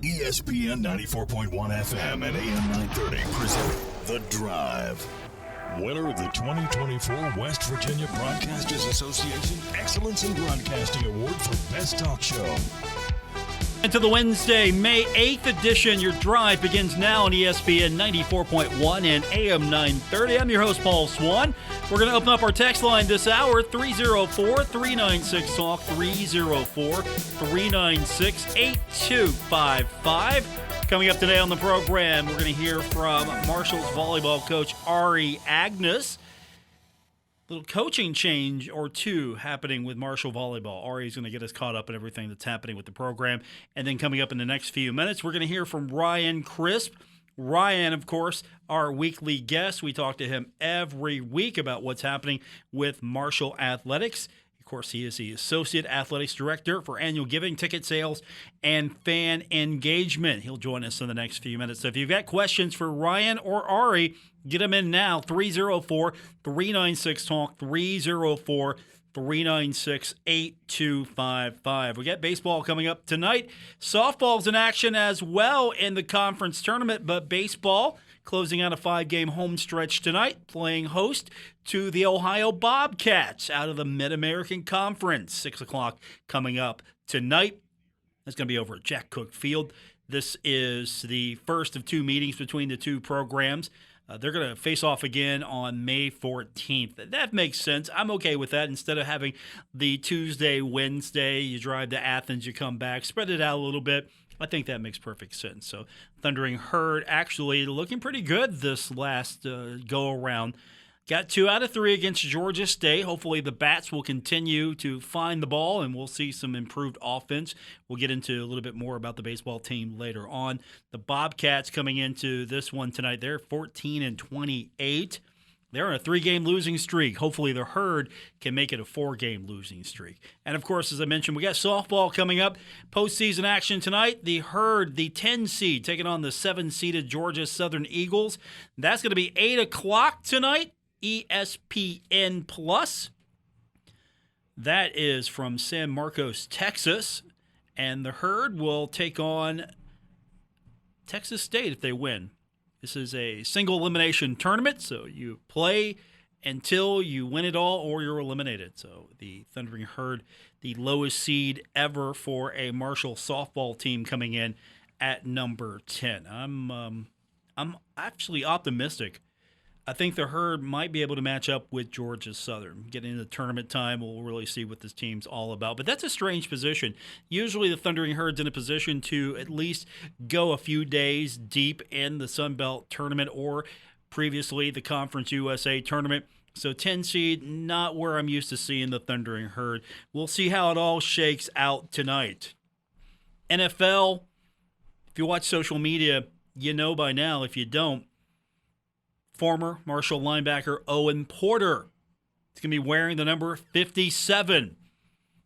ESPN 94.1 FM and AM 930 present The Drive. Winner of the 2024 West Virginia Broadcasters Association Excellence in Broadcasting Award for Best Talk Show. And to the Wednesday, May 8th edition, your drive begins now on ESPN 94.1 and AM 930. I'm your host, Paul Swann. We're going to open up our text line this hour, 304-396-TALK, 304-396-8255. Coming up today on the program, we're going to hear from Marshall's volleyball coach, Ari Aganus. Little coaching change or two happening with Marshall volleyball. Ari's going to get us caught up in everything that's happening with the program. And then coming up in the next few minutes, we're going to hear from Ryan Crisp. Ryan, of course, our weekly guest. We talk to him every week about what's happening with Marshall Athletics. Of course, he is the Associate Athletics Director for Annual Giving, Ticket Sales, and Fan Engagement. He'll join us in the next few minutes. So if you've got questions for Ryan or Ari, get them in now, 304-396-TALK, 304-396-8255. We got baseball coming up tonight. Softball's in action as well in the conference tournament, but baseball closing out a 5-game home stretch tonight, playing host to the Ohio Bobcats out of the Mid-American Conference. 6 o'clock coming up tonight. That's going to be over at Jack Cook Field. This is the first of two meetings between the two programs. They're going to face off again on May 14th. That makes sense. I'm okay with that. Instead of having the Tuesday, Wednesday, you drive to Athens, you come back, spread it out a little bit. I think that makes perfect sense. So Thundering Herd actually looking pretty good this last go-around. Got 2 out of 3 against Georgia State. Hopefully the Bats will continue to find the ball, and we'll see some improved offense. We'll get into a little bit more about the baseball team later on. The Bobcats coming into this one tonight, they're 14-28. They're on a 3-game losing streak. Hopefully the Herd can make it a 4-game losing streak. And, of course, as I mentioned, we got softball coming up. Postseason action tonight. The Herd, the 10 seed, taking on the 7-seeded Georgia Southern Eagles. That's going to be 8 o'clock tonight. ESPN Plus. That is from San Marcos, Texas. And the Herd will take on Texas State if they win. This is a single elimination tournament, so you play until you win it all or you're eliminated. So the Thundering Herd, the lowest seed ever for a Marshall softball team coming in at number 10. I'm actually optimistic. I think the Herd might be able to match up with Georgia Southern. Getting into tournament time, we'll really see what this team's all about. But that's a strange position. Usually the Thundering Herd's in a position to at least go a few days deep in the Sun Belt tournament or previously the Conference USA tournament. So 10 seed, not where I'm used to seeing the Thundering Herd. We'll see how it all shakes out tonight. NFL, if you watch social media, you know by now. If you don't, former Marshall linebacker Owen Porter is going to be wearing the number 57.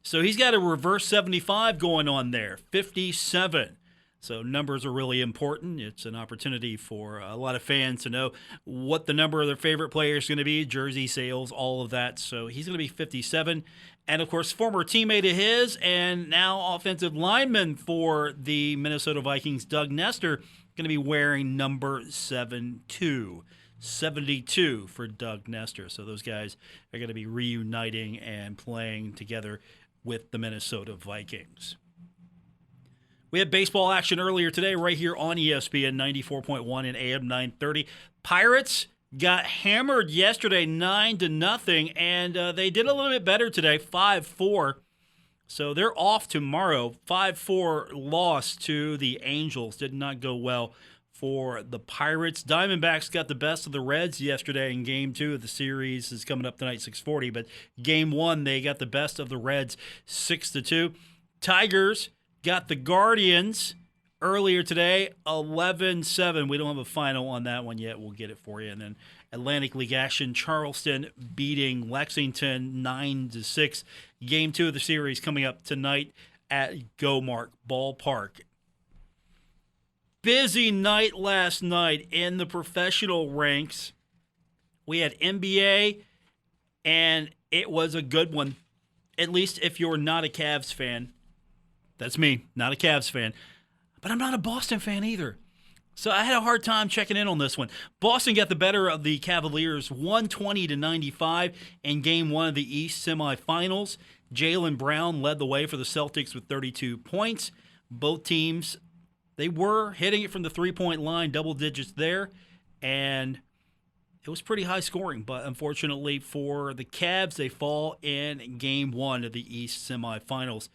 So he's got a reverse 75 going on there, 57. So numbers are really important. It's an opportunity for a lot of fans to know what the number of their favorite players is going to be, jersey sales, all of that. So he's going to be 57. And, of course, former teammate of his and now offensive lineman for the Minnesota Vikings, Doug Nestor, going to be wearing number 72. 72 for Doug Nestor. So those guys are going to be reuniting and playing together with the Minnesota Vikings. We had baseball action earlier today right here on ESPN 94.1 and AM 930. Pirates got hammered yesterday 9-0, and they did a little bit better today, 5-4. So they're off tomorrow. 5-4 loss to the Angels. Did not go well for the Pirates. Diamondbacks got the best of the Reds yesterday in Game 2 of the series. Is coming up tonight, 6:40. But Game 1, they got the best of the Reds, 6-2. Tigers got the Guardians earlier today, 11-7. We don't have a final on that one yet. We'll get it for you. And then Atlantic League action, Charleston beating Lexington 9-6. Game 2 of the series coming up tonight at Gomark Ballpark. Busy night last night in the professional ranks. We had NBA, and it was a good one, at least if you're not a Cavs fan. That's me, not a Cavs fan. but I'm not a Boston fan either. So I had a hard time checking in on this one. Boston got the better of the Cavaliers 120-95 in Game 1 of the East semifinals. Jaylen Brown led the way for the Celtics with 32 points. Both teams, they were hitting it from the three-point line, double digits there, and it was pretty high scoring. But unfortunately for the Cavs, they fall in Game 1 of the East semifinals.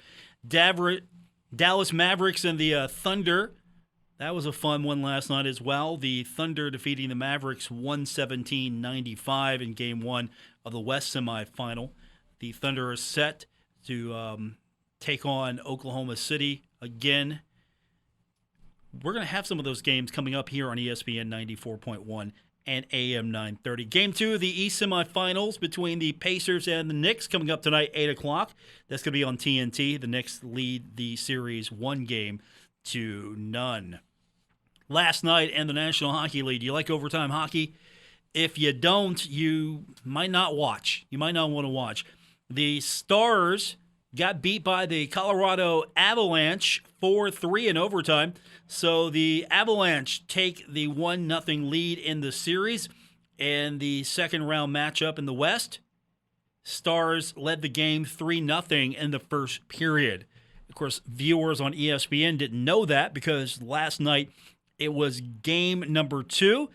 Dallas Mavericks and the Thunder. That was a fun one last night as well. The Thunder defeating the Mavericks 117-95 in Game 1 of the West semifinal. The Thunder are set to take on Oklahoma City again. We're going to have some of those games coming up here on ESPN 94.1 and AM 930. Game 2 of the East semifinals between the Pacers and the Knicks coming up tonight, 8 o'clock. That's going to be on TNT. The Knicks lead the series 1-0. Last night in the National Hockey League, do you like overtime hockey? If you don't, you might not watch. You might not want to watch. The Stars got beat by the Colorado Avalanche 4-3 in overtime. So the Avalanche take the 1-0 lead in the series. In the second round matchup in the West, Stars led the game 3-0 in the first period. Of course, viewers on ESPN didn't know that because last night it was game number 2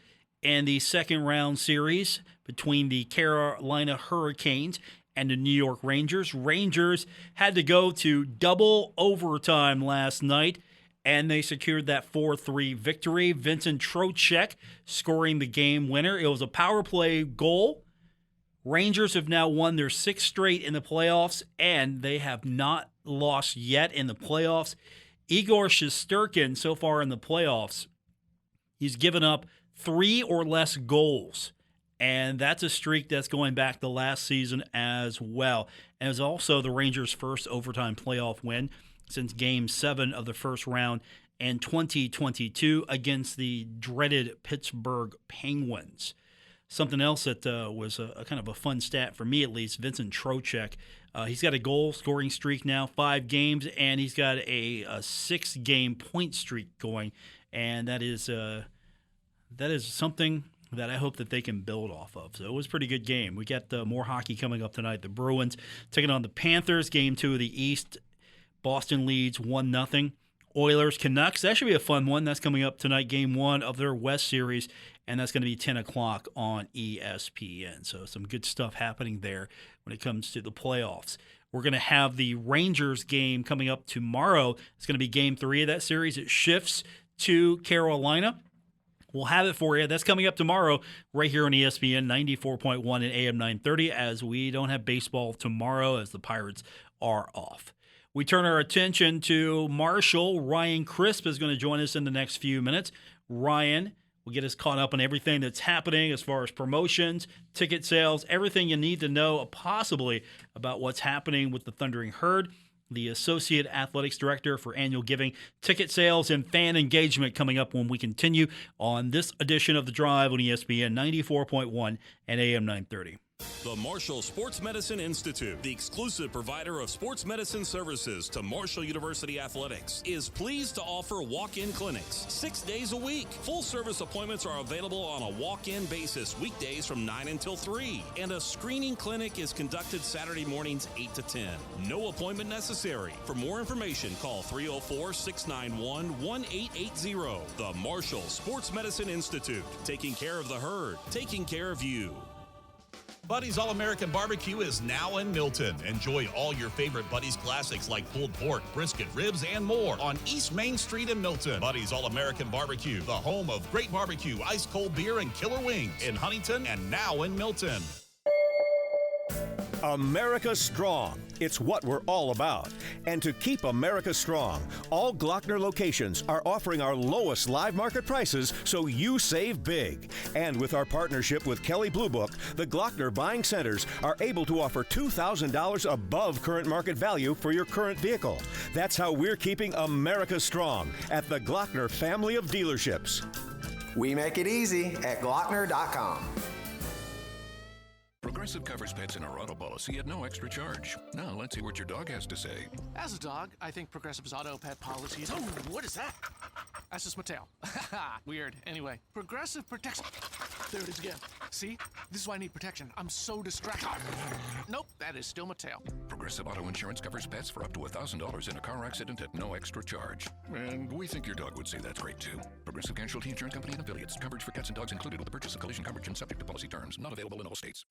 in the second round series between the Carolina Hurricanes and the New York Rangers. Rangers had to go to double overtime last night, and they secured that 4-3 victory. Vincent Trocheck scoring the game winner. It was a power play goal. Rangers have now won their 6th straight in the playoffs, and they have not lost yet in the playoffs. Igor Shesterkin, so far in the playoffs, he's given up 3 or less goals. And that's a streak that's going back to last season as well. And it was also the Rangers' first overtime playoff win since Game 7 of the first round in 2022 against the dreaded Pittsburgh Penguins. Something else that was a kind of a fun stat for me, at least, Vincent Trocheck. He's got a goal-scoring streak now, 5 games, and he's got a 6-game point streak going. And that is something that I hope that they can build off of. So it was a pretty good game. We got more hockey coming up tonight. The Bruins taking on the Panthers, Game 2 of the East. Boston leads 1-0. Oilers, Canucks, that should be a fun one. That's coming up tonight, Game 1 of their West Series, and that's going to be 10 o'clock on ESPN. So some good stuff happening there when it comes to the playoffs. We're going to have the Rangers game coming up tomorrow. It's going to be Game 3 of that series. It shifts to Carolina. We'll have it for you. That's coming up tomorrow right here on ESPN 94.1 and AM 930 as we don't have baseball tomorrow as the Pirates are off. We turn our attention to Marshall. Ryan Crisp is going to join us in the next few minutes. Ryan will get us caught up on everything that's happening as far as promotions, ticket sales, everything you need to know possibly about what's happening with the Thundering Herd. The Associate Athletics Director for Annual Giving, Ticket Sales, and Fan Engagement coming up when we continue on this edition of The Drive on ESPN 94.1 and AM 930. The Marshall Sports Medicine Institute, the exclusive provider of sports medicine services to Marshall University Athletics, is pleased to offer walk-in clinics 6 days a week. Full-service appointments are available on a walk-in basis weekdays from 9 until 3, and a screening clinic is conducted Saturday mornings 8 to 10. No appointment necessary. For more information, call 304-691-1880. The Marshall Sports Medicine Institute, taking care of the herd, taking care of you. Buddy's All-American Barbecue is now in Milton. Enjoy all your favorite Buddy's classics like pulled pork, brisket, ribs, and more on East Main Street in Milton. Buddy's All-American Barbecue, the home of great barbecue, ice-cold beer, and killer wings in Huntington and now in Milton. America Strong. It's what we're all about. And to keep America strong, all Glockner locations are offering our lowest live market prices so you save big. And with our partnership with Kelley Blue Book, the Glockner buying centers are able to offer $2,000 above current market value for your current vehicle. That's how we're keeping America strong at the Glockner family of dealerships. We make it easy at Glockner.com. Progressive covers pets in our auto policy at no extra charge. Now, let's see what your dog has to say. As a dog, I think Progressive's auto pet policies... Oh, what is that? That's just my tail. Weird. Anyway, Progressive protects... There it is again. See? This is why I need protection. I'm so distracted. Nope, that is still my tail. Progressive Auto Insurance covers pets for up to $1,000 in a car accident at no extra charge. And we think your dog would say that's great, too. Progressive Casualty Insurance Company and affiliates. Coverage for cats and dogs included with the purchase of collision coverage and subject to policy terms. Not available in all states.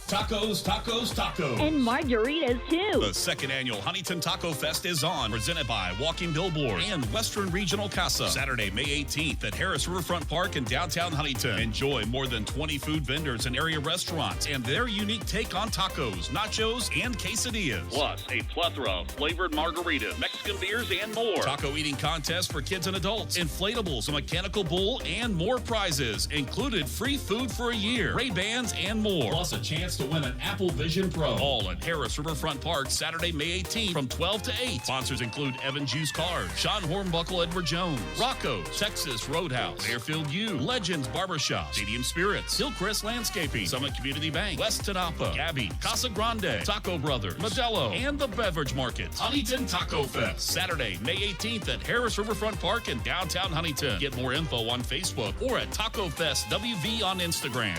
Tacos, tacos, tacos. And margaritas, too. The second annual Huntington Taco Fest is on, presented by Walking Billboard and Western Regional Casa. Saturday, May 18th at Harris Riverfront Park in downtown Huntington. Enjoy more than 20 food vendors and area restaurants and their unique take on tacos, nachos, and quesadillas. Plus, a plethora of flavored margaritas, Mexican beers, and more. Taco eating contest for kids and adults, inflatables, a mechanical bull, and more prizes. Included free food for a year, Ray-Bans, and more. Plus a chance to win an Apple Vision Pro. All at Harris Riverfront Park, Saturday, May 18th from 12 to 8. Sponsors include Evan Juice Cars, Sean Hornbuckle, Edward Jones, Rocco's, Texas Roadhouse, Fairfield U, Legends Barbershop, Stadium Spirits, Hillcrest Landscaping, Summit Community Bank, West Tanapa, Gabby, Casa Grande, Taco Brothers, Modelo, and the Beverage Market. Huntington Taco Fest, Saturday, May 18th at Harris Riverfront Park in downtown Huntington. Get more info on Facebook or at Taco Fest WV on Instagram.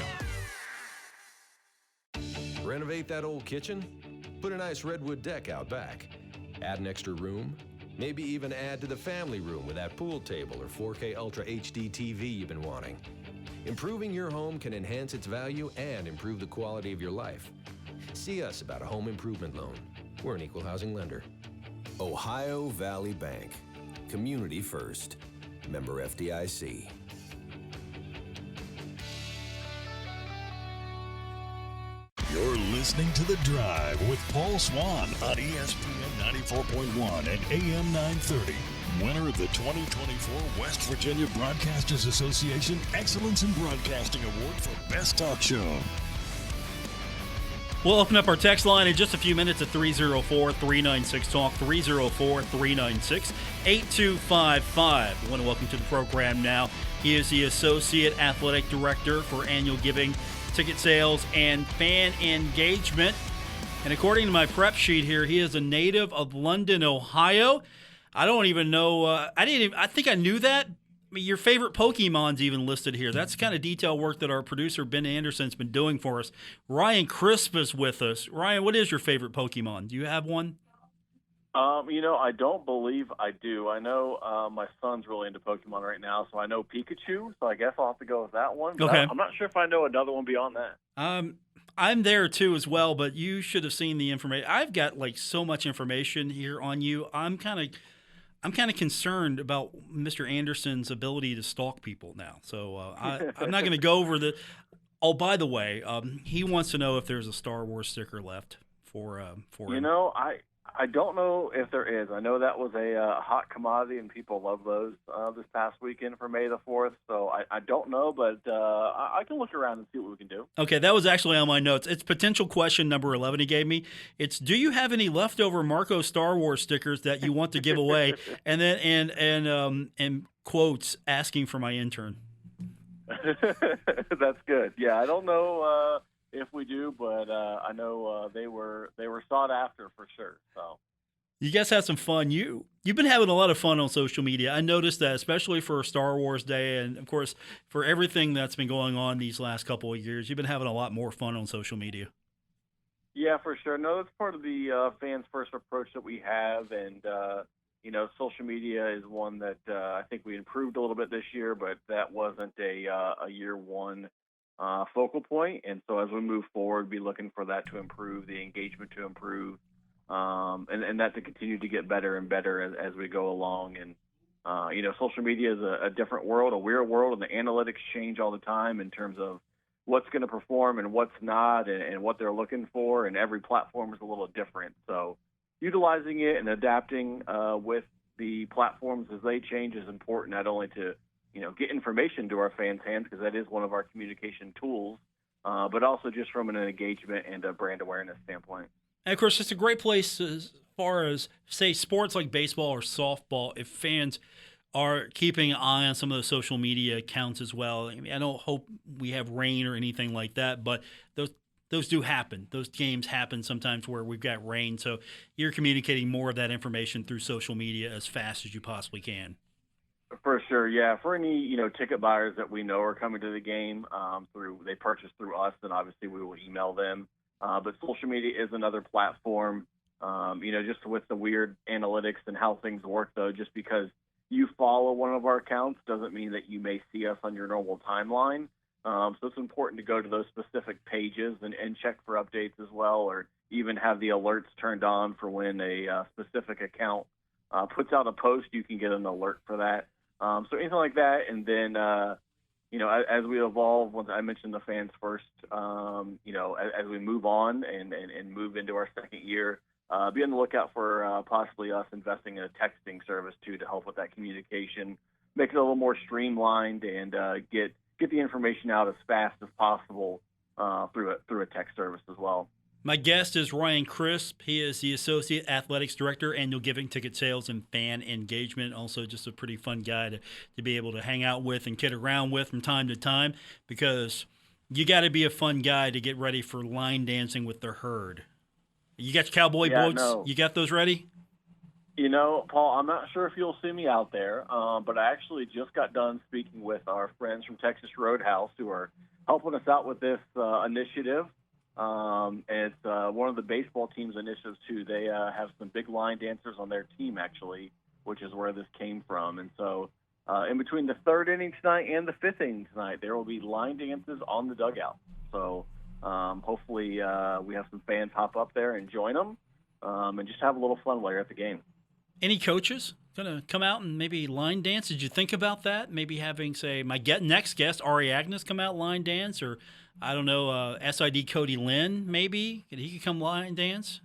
Renovate that old kitchen? Put a nice redwood deck out back. Add an extra room? Maybe even add to the family room with that pool table or 4K Ultra HD TV you've been wanting. Improving your home can enhance its value and improve the quality of your life. See us about a home improvement loan. We're an equal housing lender. Ohio Valley Bank. Community first. Member FDIC. You're listening to The Drive with Paul Swann on ESPN 94.1 and AM 930. Winner of the 2024 West Virginia Broadcasters Association Excellence in Broadcasting Award for Best Talk Show. We'll open up our text line in just a few minutes at 304-396-TALK, 304-396-8255. I want to welcome to the program now. He is the Associate Athletic Director for Annual Giving, Ticket Sales, and Fan Engagement. And according to my prep sheet here, he is a native of London, Ohio. I don't even know. I think I knew that. I mean, your favorite Pokemon's even listed here. That's the kind of detail work that our producer, Ben Anderson's been doing for us. Ryan Crisp is with us. Ryan, what is your favorite Pokemon? Do you have one? I don't believe I do. I know my son's really into Pokemon right now, so I know Pikachu, so I guess I'll have to go with that one. But okay. I'm not sure if I know another one beyond that. I'm there too as well, but you should have seen the information. I've got so much information here on you. I'm kind of concerned about Mr. Anderson's ability to stalk people now. So I'm not going to go over the. Oh, by the way, he wants to know if there's a Star Wars sticker left for him. I don't know if there is. I know that was a hot commodity, and people love those this past weekend for May the 4th. So I don't know, but I can look around and see what we can do. Okay, that was actually on my notes. It's potential question number 11 he gave me. It's, do you have any leftover Marco Star Wars stickers that you want to give away? And then and quotes asking for my intern. That's good. Yeah, I don't know if we do, but I know they were sought after for sure. So you guys had some fun. You've been having a lot of fun on social media. I noticed that, especially for Star Wars Day, and of course for everything that's been going on these last couple of years. You've been having a lot more fun on social media. Yeah, for sure. No, that's part of the fans first approach that we have, and social media is one that I think we improved a little bit this year, but that wasn't a year one focal point. And so as we move forward, be looking for that to improve, the engagement to improve, and that to continue to get better and better as we go along. And, social media is a different world, a weird world, and the analytics change all the time in terms of what's going to perform and what's not, and what they're looking for. And every platform is a little different. So utilizing it and adapting with the platforms as they change is important, not only to get information to our fans' hands, because that is one of our communication tools, but also just from an engagement and a brand awareness standpoint. And, of course, it's a great place as far as, say, sports like baseball or softball, if fans are keeping an eye on some of the social media accounts as well. I mean, I don't hope we have rain or anything like that, but those those do happen. Those games happen sometimes where we've got rain. So you're communicating more of that information through social media as fast as you possibly can. For sure, yeah. For any ticket buyers that we know are coming to the game they purchase through us, then obviously we will email them. But social media is another platform. Just with the weird analytics and how things work, though, just because you follow one of our accounts doesn't mean that you may see us on your normal timeline. So it's important to go to those specific pages and check for updates as well, or even have the alerts turned on for when a specific account puts out a post. You can get an alert for that. So anything like that. And then, as we evolve, once I mentioned the fans first, as we move on and move into our second year, be on the lookout for possibly us investing in a texting service too to help with that communication, make it a little more streamlined, and get the information out as fast as possible through a text service as well. My guest is Ryan Crisp. He is the Associate Athletics Director, Annual Giving, Ticket Sales, and Fan Engagement. Also just a pretty fun guy to be able to hang out with and kid around with from time to time, because you got to be a fun guy to get ready for line dancing with the herd. You got your cowboy boots? No. You got those ready? Paul, I'm not sure if you'll see me out there, but I actually just got done speaking with our friends from Texas Roadhouse who are helping us out with this initiative. And it's one of the baseball team's initiatives, too. They have some big line dancers on their team, actually, which is where this came from. And so in between the third inning tonight and the fifth inning tonight, there will be line dances on the dugout. So hopefully we have some fans hop up there and join them and just have a little fun while you're at the game. Any coaches going to come out and maybe line dance? Did you think about that? Maybe having, say, my next guest, Ari Aganus, come out line dance, or I don't know, SID Cody Lynn, maybe? He could come line dance?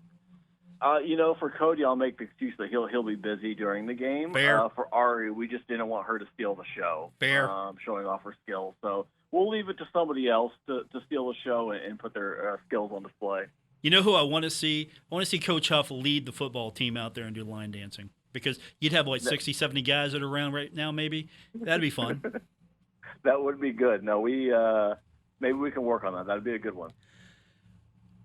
For Cody, I'll make the excuse that he'll be busy during the game. Fair. For Ari, we just didn't want her to steal the show. Fair. Showing off her skills. So we'll leave it to somebody else to steal the show and put their skills on display. You know who I want to see? I want to see Coach Huff lead the football team out there and do line dancing, because you'd have 60, 70 guys that are around right now maybe. That'd be fun. That would be good. No, maybe we can work on that. That'd be a good one.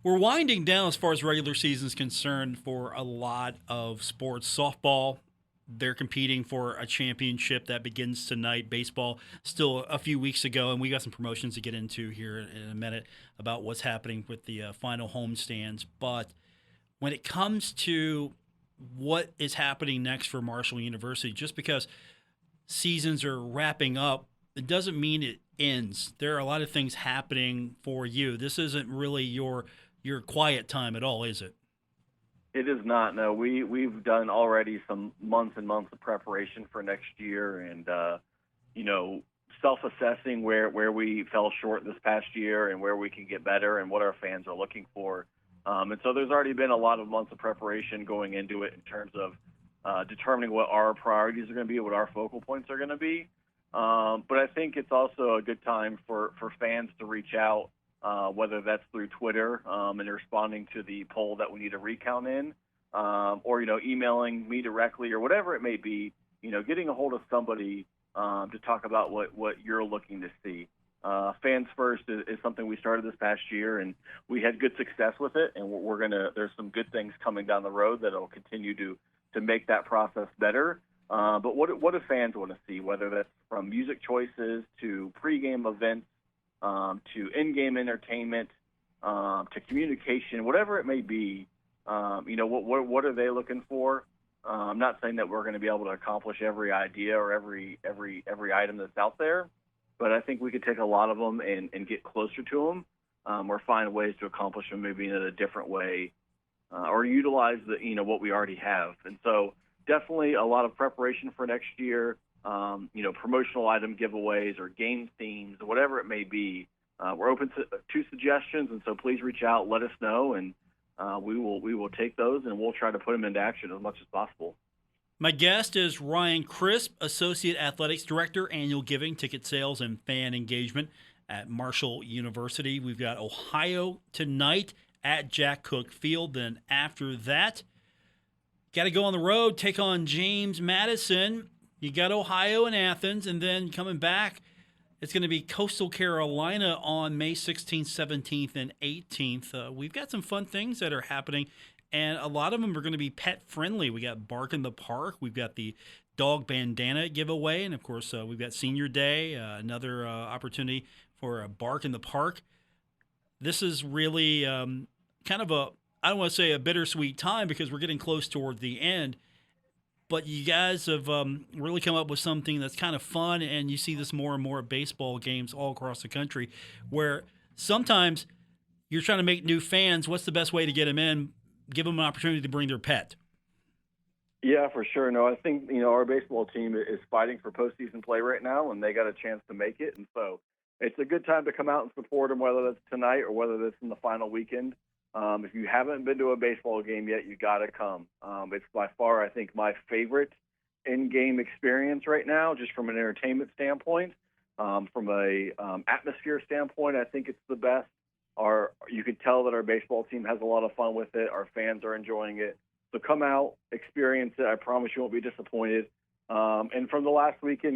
We're winding down as far as regular season is concerned for a lot of sports. Softball, they're competing for a championship that begins tonight. Baseball, still a few weeks ago, and we got some promotions to get into here in a minute about what's happening with the final homestands. But when it comes to what is happening next for Marshall University, just because seasons are wrapping up, it doesn't mean it ends. There are a lot of things happening for you. This isn't really your quiet time at all, is it? It is not. No, we've done already some months and months of preparation for next year, and self-assessing where we fell short this past year and where we can get better and what our fans are looking for. And so there's already been a lot of months of preparation going into it in terms of determining what our priorities are going to be, what our focal points are going to be. But I think it's also a good time for fans to reach out, whether that's through Twitter and responding to the poll that we need a recount in, or, emailing me directly or whatever it may be, getting a hold of somebody to talk about what you're looking to see. Fans First is something we started this past year, and we had good success with it, and there's some good things coming down the road that will continue to make that process better. But what do fans want to see, whether that's from music choices to pregame events, to in-game entertainment, to communication, whatever it may be, what are they looking for? I'm not saying that we're going to be able to accomplish every idea or every item that's out there, but I think we could take a lot of them and get closer to them, or find ways to accomplish them maybe in a different way, or utilize what we already have. And so definitely a lot of preparation for next year. Promotional item giveaways or game themes, whatever it may be. We're open to suggestions, and so please reach out, let us know, and we will take those and we'll try to put them into action as much as possible. My guest is Ryan Crisp, Associate Athletics Director, Annual Giving, Ticket Sales, and Fan Engagement at Marshall University. We've got Ohio tonight at Jack Cook Field. Then after that, got to go on the road, take on James Madison. You got Ohio and Athens, and then coming back It's going to be Coastal Carolina on May 16th, 17th, and 18th. We've got some fun things that are happening, and a lot of them are going to be pet-friendly. We got Bark in the Park. We've got the dog bandana giveaway, and, of course, we've got Senior Day, another opportunity for a Bark in the Park. This is really kind of I don't want to say a bittersweet time because we're getting close toward the end, but you guys have really come up with something that's kind of fun, and you see this more and more at baseball games all across the country where sometimes you're trying to make new fans. What's the best way to get them in? Give them an opportunity to bring their pet. Yeah, for sure. No, I think, our baseball team is fighting for postseason play right now, and they got a chance to make it. And so it's a good time to come out and support them, whether that's tonight or whether that's in the final weekend. If you haven't been to a baseball game yet, you got to come. It's by far, I think, my favorite in-game experience right now, just from an entertainment standpoint. From a atmosphere standpoint, I think it's the best. You could tell that our baseball team has a lot of fun with it. Our fans are enjoying it. So come out, experience it. I promise you won't be disappointed. And from the last weekend,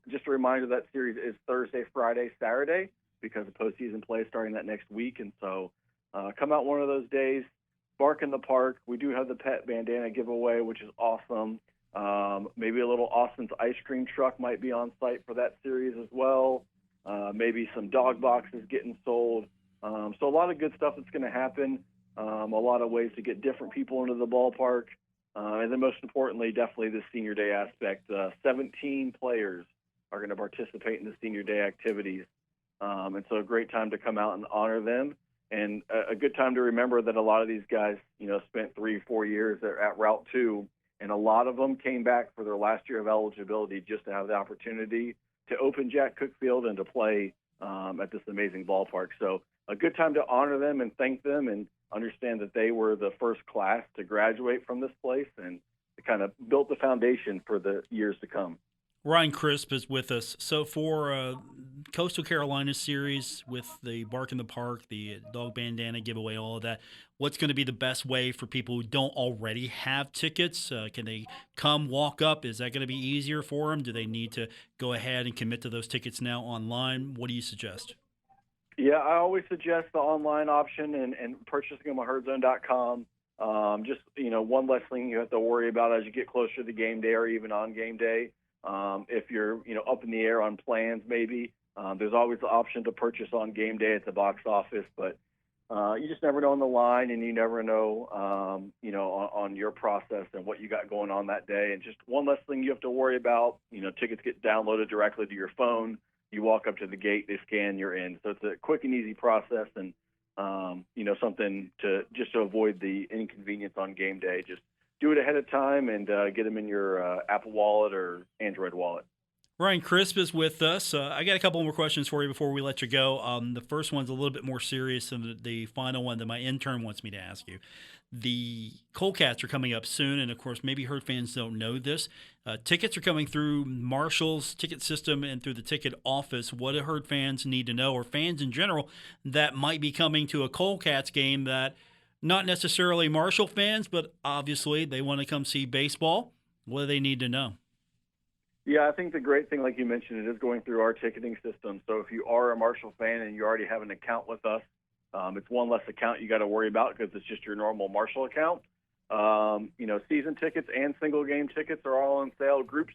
just a reminder that series is Thursday, Friday, Saturday, because the postseason play is starting that next week. And so come out one of those days, Bark in the Park. We do have the pet bandana giveaway, which is awesome. Maybe a little Austin's ice cream truck might be on site for that series as well. Maybe some dog boxes getting sold. So a lot of good stuff that's going to happen. A lot of ways to get different people into the ballpark. And then most importantly, definitely the Senior Day aspect. 17 players are going to participate in the Senior Day activities. And so a great time to come out and honor them. And a good time to remember that a lot of these guys, spent 3-4 years at Route 2, and a lot of them came back for their last year of eligibility just to have the opportunity to open Jack Cook Field and to play at this amazing ballpark. So a good time to honor them and thank them and understand that they were the first class to graduate from this place and to kind of built the foundation for the years to come. Ryan Crisp is with us. So for Coastal Carolina series with the Bark in the Park, the dog bandana giveaway, all of that, what's going to be the best way for people who don't already have tickets? Can they come walk up? Is that going to be easier for them? Do they need to go ahead and commit to those tickets now online? What do you suggest? Yeah, I always suggest the online option and purchasing them on herdzone.com. Just, one less thing you have to worry about as you get closer to game day or even on game day. If you're, up in the air on plans, maybe there's always the option to purchase on game day at the box office, but you just never know on the line, and you never know, on your process and what you got going on that day. And just one less thing you have to worry about. Tickets get downloaded directly to your phone. You walk up to the gate, they scan, you're in. So it's a quick and easy process, and something to avoid the inconvenience on game day. Just do it ahead of time and get them in your Apple Wallet or Android wallet. Ryan Crisp is with us. I got a couple more questions for you before we let you go. The first one's a little bit more serious than the final one that my intern wants me to ask you. The Coldcats are coming up soon, and, of course, maybe Herd fans don't know this. Tickets are coming through Marshall's ticket system and through the ticket office. What do Herd fans need to know, or fans in general, that might be coming to a Coldcats game that not necessarily Marshall fans, but obviously they want to come see baseball? What do they need to know? Yeah, I think the great thing, like you mentioned, it is going through our ticketing system. So if you are a Marshall fan and you already have an account with us, it's one less account you got to worry about because it's just your normal Marshall account. Season tickets and single game tickets are all on sale. Group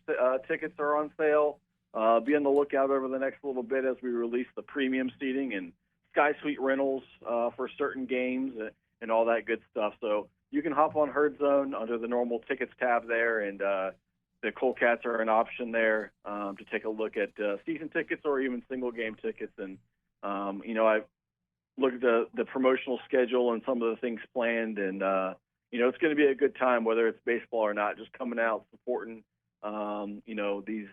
tickets are on sale. Be on the lookout over the next little bit as we release the premium seating and Sky Suite rentals for certain games and all that good stuff. So you can hop on Herd Zone under the normal tickets tab there, and the Coldcats are an option there to take a look at season tickets or even single game tickets. And I've looked at the promotional schedule and some of the things planned, and it's going to be a good time, whether it's baseball or not. Just coming out, supporting these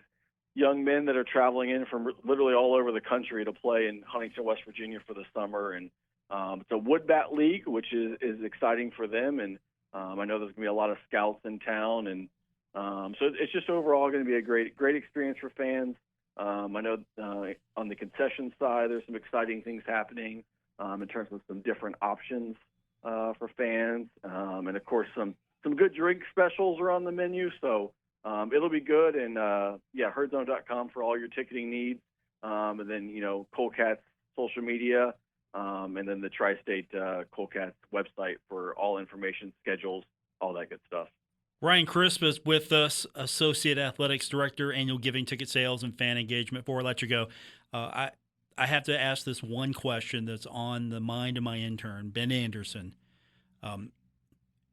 young men that are traveling in from literally all over the country to play in Huntington, West Virginia for the summer. And it's a wood bat league, which is exciting for them. And I know there's going to be a lot of scouts in town, and so it's just overall going to be a great experience for fans. I know on the concession side, there's some exciting things happening in terms of some different options for fans, and of course some good drink specials are on the menu. So it'll be good. And herdzone.com for all your ticketing needs. and then, Colcat's social media, and then the Tri-State Colcat's website for all information, schedules, all that good stuff. Ryan Crisp is with us, Associate Athletics Director, Annual Giving, Ticket Sales, and Fan Engagement. Before I let you go, I have to ask this one question that's on the mind of my intern, Ben Anderson.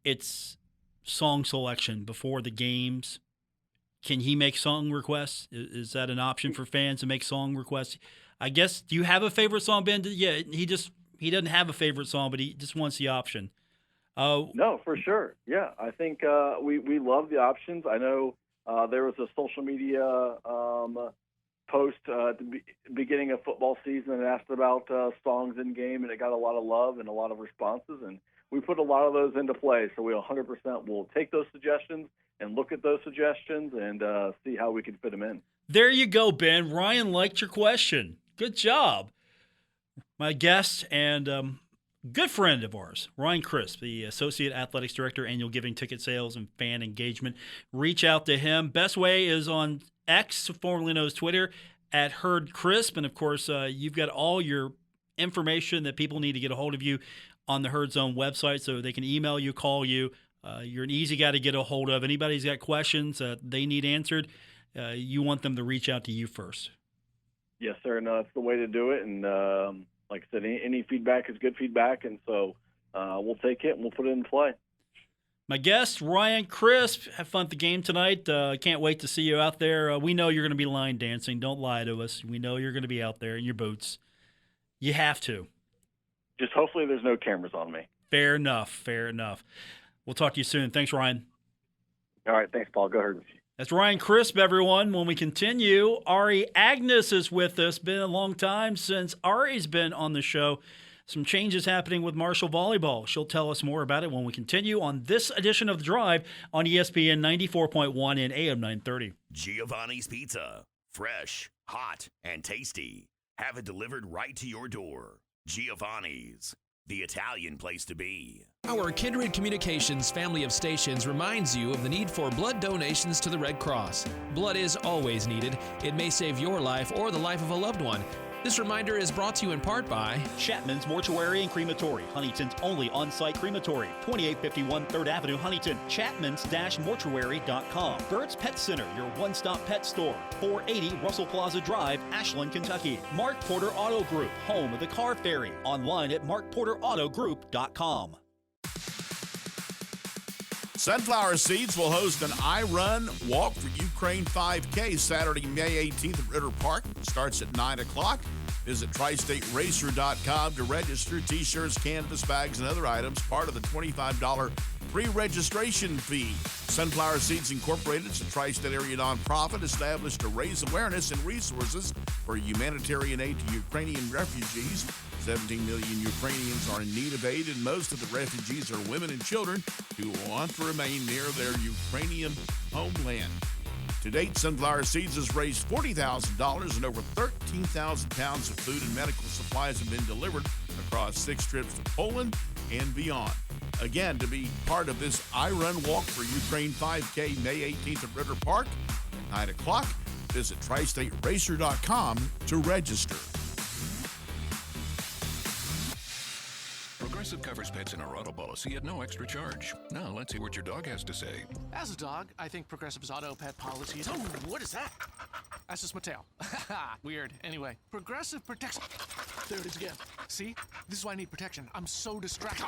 It's song selection before the games. Can he make song requests? Is that an option for fans to make song requests? I guess, do you have a favorite song, Ben? Yeah, he doesn't have a favorite song, but he just wants the option. No, for sure. Yeah, I think we love the options. I know there was a social media post at the beginning of football season and asked about songs in game, and it got a lot of love and a lot of responses, and we put a lot of those into play. So we 100% will take those suggestions and look at those suggestions and see how we can fit them in. There you go, Ben. Ryan liked your question. Good job. My guest and good friend of ours, Ryan Crisp, the Associate Athletics Director, Annual Giving, Ticket Sales, and Fan Engagement. Reach out to him. Best way is on X, formerly known as Twitter, at Herd Crisp. And, of course, you've got all your information that people need to get a hold of you on the Herd Zone website, so they can email you, call you. You're an easy guy to get a hold of. Anybody's got questions they need answered, you want them to reach out to you first. Yes, sir. No, that's the way to do it. And like I said, any feedback is good feedback, and so we'll take it and we'll put it in play. My guest, Ryan Crisp. Have fun at the game tonight. Can't wait to see you out there. We know you're going to be line dancing. Don't lie to us. We know you're going to be out there in your boots. You have to. Just hopefully there's no cameras on me. Fair enough. Fair enough. We'll talk to you soon. Thanks, Ryan. All right. Thanks, Paul. Go ahead. That's Ryan Crisp, everyone. When we continue, Ari Aganus is with us. Been a long time since Ari's been on the show. Some changes happening with Marshall Volleyball. She'll tell us more about it when we continue on this edition of The Drive on ESPN 94.1 and AM 930. Giovanni's Pizza. Fresh, hot, and tasty. Have it delivered right to your door. Giovanni's, the Italian place to be. Our Kindred Communications family of stations reminds you of the need for blood donations to the Red Cross. Blood is always needed. It may save your life or the life of a loved one. This reminder is brought to you in part by Chapman's Mortuary and Crematory, Huntington's only on-site crematory, 2851 3rd Avenue, Huntington. Chapmans-mortuary.com. Burt's Pet Center, your one-stop pet store, 480 Russell Plaza Drive, Ashland, Kentucky. Mark Porter Auto Group, home of the Car Ferry. Online at markporterautogroup.com. Sunflower Seeds will host an I Run Walk for Ukraine 5K Saturday, May 18th at Ritter Park. It starts at 9 o'clock. Visit TriStateRacer.com to register. T-shirts, canvas bags, and other items, part of the $25 pre-registration fee. Sunflower Seeds Incorporated is a tri-state area nonprofit established to raise awareness and resources for humanitarian aid to Ukrainian refugees. 17 million Ukrainians are in need of aid, and most of the refugees are women and children who want to remain near their Ukrainian homeland. To date, Sunflower Seeds has raised $40,000 and over 13,000 pounds of food and medical supplies have been delivered across 6 trips to Poland and beyond. Again, to be part of this I Run Walk for Ukraine 5K May 18th at Ritter Park at 9 o'clock, visit TriStateRacer.com to register. Progressive covers pets in our auto policy at no extra charge. Now, let's see what your dog has to say. As a dog, I think Progressive's auto pet policies. Oh, what is that? That's just my tail. Weird. Anyway, Progressive protects. There it is again. See? This is why I need protection. I'm so distracted.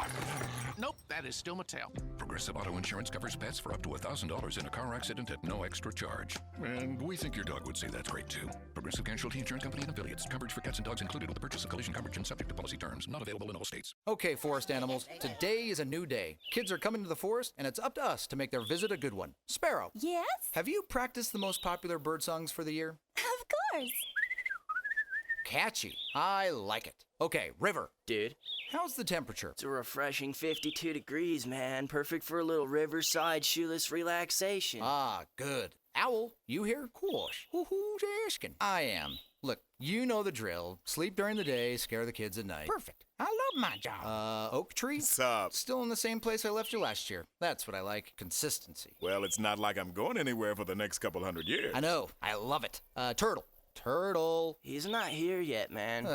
Nope, that is still my tail. Progressive Auto Insurance covers pets for up to $1,000 in a car accident at no extra charge. And we think your dog would say that's great, too. Progressive Casualty Insurance Company and affiliates. Coverage for cats and dogs included with the purchase of collision coverage and subject to policy terms. Not available in all states. Okay, forest animals, today is a new day. Kids are coming to the forest, and it's up to us to make their visit a good one. Sparrow. Yes? Have you practiced the most popular bird songs for the year? Of course. Catchy. I like it. Okay, River. Dude. How's the temperature? It's a refreshing 52 degrees, man. Perfect for a little riverside shoeless relaxation. Ah, good. Owl, you here? Course. Who's asking? I am. Look, you know the drill. Sleep during the day, scare the kids at night. Perfect. I love my job. Oak Tree? What's up? Still in the same place I left you last year. That's what I like. Consistency. Well, it's not like I'm going anywhere for the next couple hundred years. I know. I love it. Turtle. Turtle. He's not here yet, man.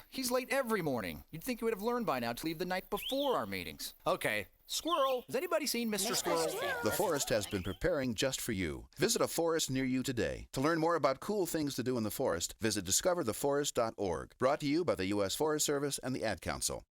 He's late every morning. You'd think you would have learned by now to leave the night before our meetings. Okay, Squirrel. Has anybody seen Mr. Squirrel? The forest has been preparing just for you. Visit a forest near you today. To learn more about cool things to do in the forest, visit discovertheforest.org. Brought to you by the U.S. Forest Service and the Ad Council.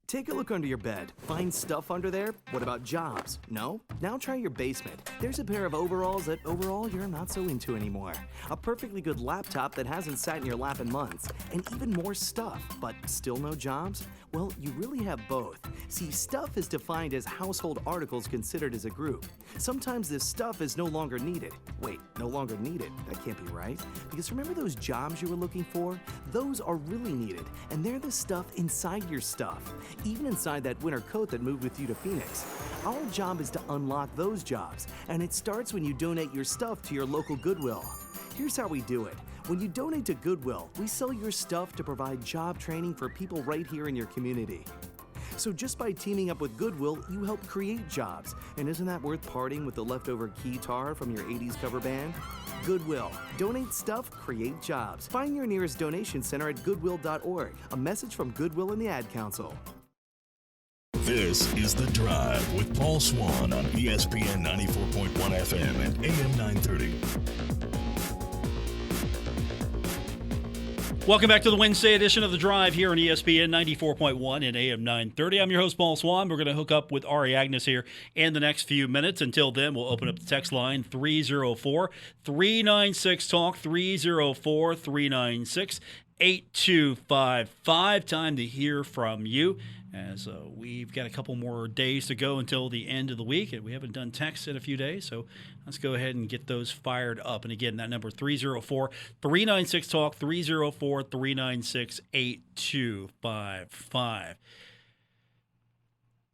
Take a look under your bed. Find stuff under there? What about jobs? No? Now try your basement. There's a pair of overalls that overall you're not so into anymore. A perfectly good laptop that hasn't sat in your lap in months. And even more stuff, but still no jobs? Well, you really have both. See, stuff is defined as household articles considered as a group. Sometimes this stuff is no longer needed. Wait, no longer needed? That can't be right. Because remember those jobs you were looking for? Those are really needed, and they're the stuff inside your stuff. Even inside that winter coat that moved with you to Phoenix. Our job is to unlock those jobs, and it starts when you donate your stuff to your local Goodwill. Here's how we do it. When you donate to Goodwill, we sell your stuff to provide job training for people right here in your community. So just by teaming up with Goodwill, you help create jobs. And isn't that worth parting with the leftover guitar from your 80s cover band? Goodwill. Donate stuff, create jobs. Find your nearest donation center at goodwill.org. A message from Goodwill and the Ad Council. This is The Drive with Paul Swann on ESPN 94.1 FM and AM 930. Welcome back to the Wednesday edition of The Drive here on ESPN 94.1 and AM 930. I'm your host, Paul Swann. We're going to hook up with Ari Aganus here in the next few minutes. Until then, we'll open up the text line 304-396-TALK, 304-396-8255. Time to hear from you, as we've got a couple more days to go until the end of the week, and we haven't done texts in a few days, so let's go ahead and get those fired up. And again, that number 304-396-TALK, 304-396-8255.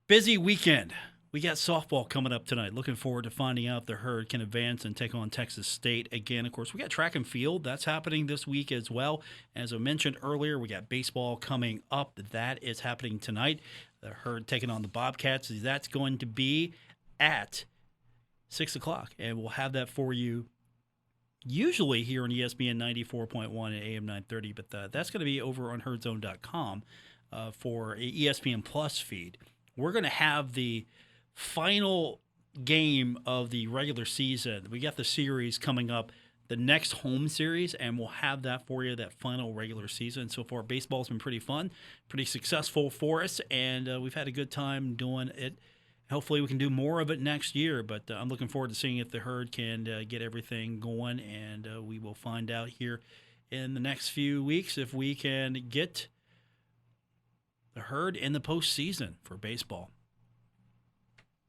Busy weekend. We got softball coming up tonight. Looking forward to finding out if the Herd can advance and take on Texas State again. Of course, we got track and field. That's happening this week as well. As I mentioned earlier, we got baseball coming up. That is happening tonight. The Herd taking on the Bobcats. That's going to be at 6 o'clock, and we'll have that for you usually here on ESPN 94.1 and AM 930, but that's going to be over on herdzone.com for a ESPN Plus feed. We're going to have the final game of the regular season. We got the series coming up, the next home series, and we'll have that for you, that final regular season. So far, baseball's been pretty fun, pretty successful for us, and we've had a good time doing it. Hopefully we can do more of it next year, but I'm looking forward to seeing if the Herd can get everything going, and we will find out here in the next few weeks if we can get the Herd in the postseason for baseball.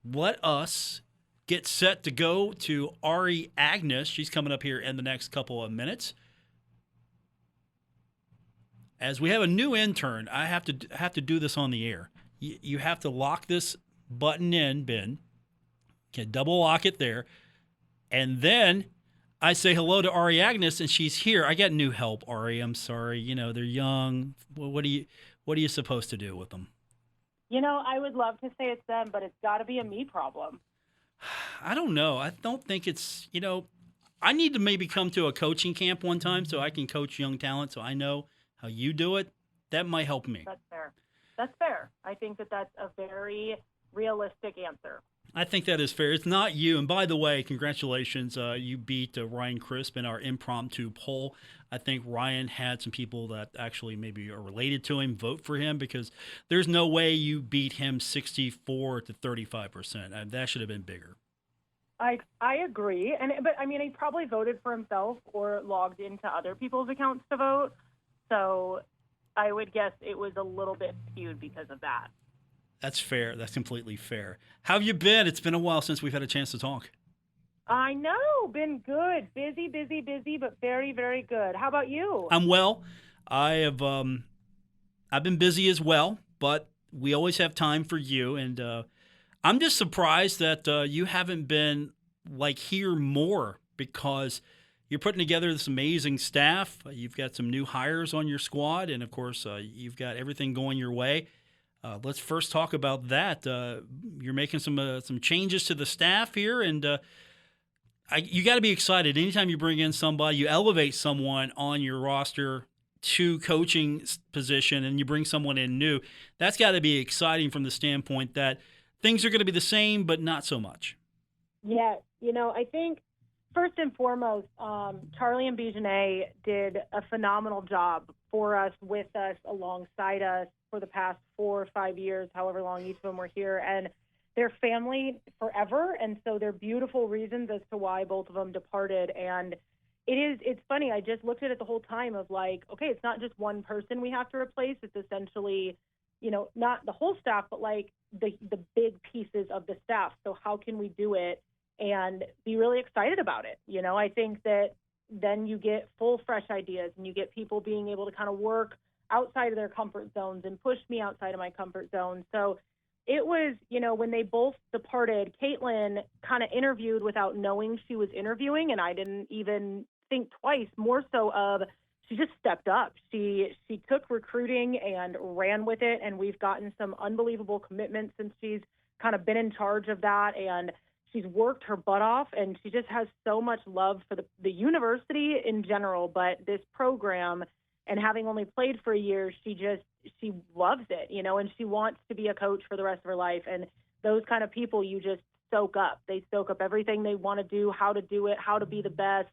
Let us get set to go to Ari Aganus. She's coming up here in the next couple of minutes. As we have a new intern, I have to do this on the air. You have to lock this button in, Ben. Can double lock it there. And then I say hello to Ari Aganus, and she's here. I got new help, Ari. I'm sorry. You know, they're young. What are you supposed to do with them? You know, I would love to say it's them, but it's got to be a me problem. I don't know. I don't think it's, I need to maybe come to a coaching camp one time so I can coach young talent so I know how you do it. That might help me. That's fair. That's fair. I think that's a very realistic answer. I think that is fair. It's not you. And by the way, congratulations. You beat Ryan Crisp in our impromptu poll. I think Ryan had some people that actually maybe are related to him vote for him, because there's no way you beat him 64 to 35%. That should have been bigger. I agree. But I mean, he probably voted for himself or logged into other people's accounts to vote. So I would guess it was a little bit skewed because of that. That's fair. That's completely fair. How have you been? It's been a while since we've had a chance to talk. I know. Been good. Busy, but very, very good. How about you? I'm well. I've been busy as well, but we always have time for you. And I'm just surprised that you haven't been here more, because you're putting together this amazing staff. You've got some new hires on your squad, and of course, you've got everything going your way. Let's first talk about that. You're making some changes to the staff here, and you got to be excited. Anytime you bring in somebody, you elevate someone on your roster to coaching position and you bring someone in new, that's got to be exciting from the standpoint that things are going to be the same, but not so much. Yeah, I think first and foremost, Charlie and Bijanet did a phenomenal job for us, with us, alongside us for the past 4 or 5 years, however long each of them were here. And they're family forever, and so they're beautiful reasons as to why both of them departed. And it's funny, I just looked at it the whole time of like, okay, it's not just one person we have to replace. It's essentially, not the whole staff, but like the big pieces of the staff. So how can we do it and be really excited about it? I think that then you get full, fresh ideas, and you get people being able to kind of work outside of their comfort zones and push me outside of my comfort zone. So it was, when they both departed, Caitlin kind of interviewed without knowing she was interviewing, and I didn't even think twice, more so of she just stepped up. She took recruiting and ran with it, and we've gotten some unbelievable commitments since she's kind of been in charge of that, and she's worked her butt off, and she just has so much love for the university in general, but this program. And having only played for a year, she loves it, and she wants to be a coach for the rest of her life. And those kind of people you just soak up. They soak up everything they want to do, how to do it, how to be the best,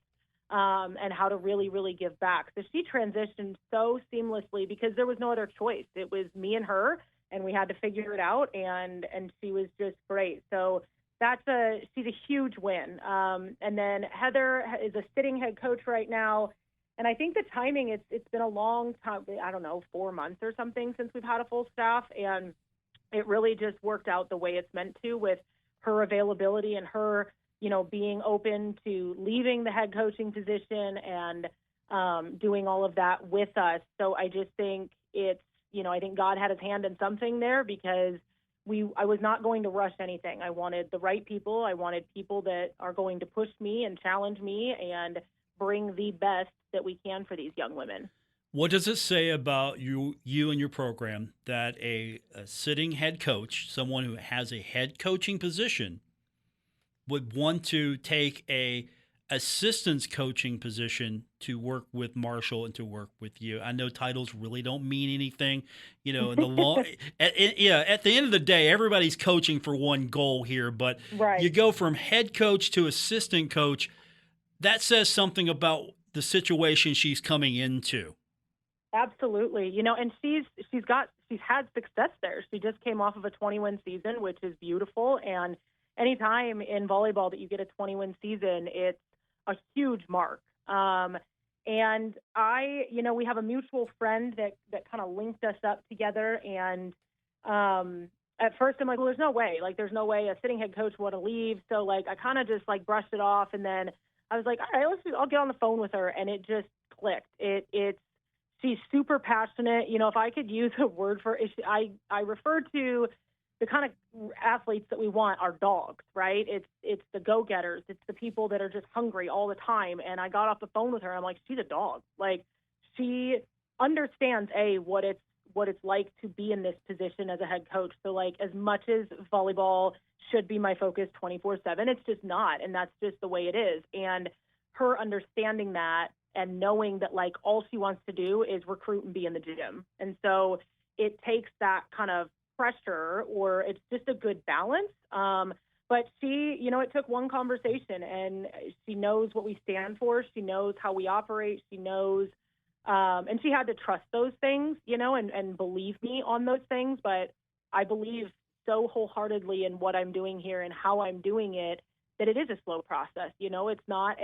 and how to really, really give back. So she transitioned so seamlessly because there was no other choice. It was me and her, and we had to figure it out, and she was just great. So she's a huge win. And then Heather is a sitting head coach right now. And I think the timing, it's been a long time, I don't know, 4 months or something since we've had a full staff. And it really just worked out the way it's meant to, with her availability and her, being open to leaving the head coaching position and doing all of that with us. So I just think I think God had his hand in something there, because I was not going to rush anything. I wanted the right people. I wanted people that are going to push me and challenge me and bring the best that we can for these young women. What does it say about you and your program that a sitting head coach, someone who has a head coaching position, would want to take a assistance coaching position to work with Marshall and to work with you? I know titles really don't mean anything, in the at the end of the day, everybody's coaching for one goal here, but right. You go from head coach to assistant coach. That says something about the situation she's coming into. Absolutely. And she's had success there. She just came off of a 20-win season, which is beautiful. And anytime in volleyball that you get a 20-win season, it's a huge mark. And we have a mutual friend that kind of linked us up together. And at first I'm like, well, there's no way a sitting head coach would want to leave. So I kind of just brushed it off. And then I was like, all right, I'll get on the phone with her. And it just clicked. She's super passionate. If I could use a word for it, I refer to the kind of athletes that we want are dogs, right? It's the go-getters. It's the people that are just hungry all the time. And I got off the phone with her. I'm like, she's a dog. She understands what it's like to be in this position as a head coach. So as much as volleyball should be my focus 24/7, it's just not. And that's just the way it is. And her understanding that and knowing that all she wants to do is recruit and be in the gym. And so it takes that kind of pressure, or it's just a good balance. But she, it took one conversation, and she knows what we stand for. She knows how we operate. She knows, and she had to trust those things, and believe me on those things. But I believe so wholeheartedly in what I'm doing here and how I'm doing it, that it is a slow process. It's not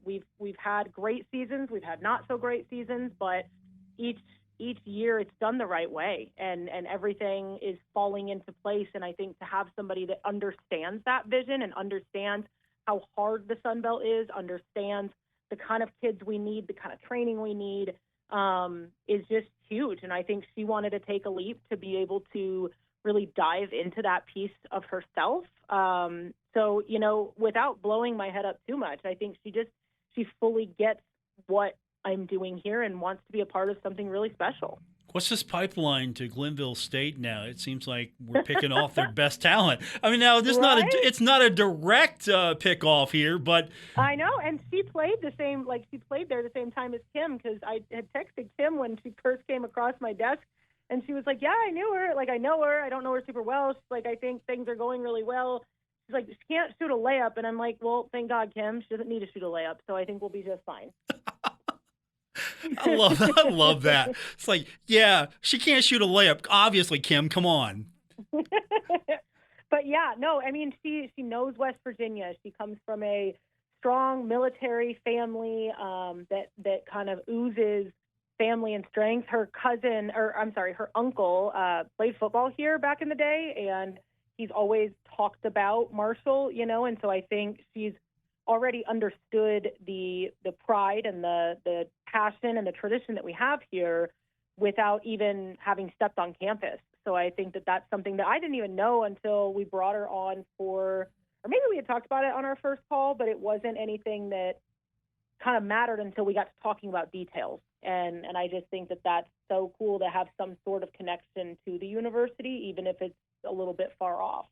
we've had great seasons, we've had not so great seasons, but each year it's done the right way, and everything is falling into place. And I think to have somebody that understands that vision and understands how hard the Sun Belt is, understands the kind of kids we need, the kind of training we need, is just huge. And I think she wanted to take a leap to be able to really dive into that piece of herself. So, without blowing my head up too much, I think she fully gets what I'm doing here and wants to be a part of something really special. What's this pipeline to Glenville State now? It seems like we're picking off their best talent. I mean, now this it's not a direct pick off here, but I know, and she played there the same time as Kim, because I had texted Kim when she first came across my desk, and she was like, "Yeah, I knew her. Like, I know her. I don't know her super well. She's like, I think things are going really well." She's like, "She can't shoot a layup," and I'm like, "Well, thank God, Kim. She doesn't need to shoot a layup, so I think we'll be just fine." I love that. It's like, yeah, she can't shoot a layup. Obviously, Kim, come on. But yeah, no, I mean, she knows West Virginia. She comes from a strong military family that kind of oozes family and strength. Her uncle played football here back in the day, and he's always talked about Marshall, and so I think she's already understood the pride and the passion and the tradition that we have here without even having stepped on campus. So I think that that's something that I didn't even know until we brought her on or maybe we had talked about it on our first call, but it wasn't anything that kind of mattered until we got to talking about details. And I just think that that's so cool to have some sort of connection to the university, even if it's a little bit far off.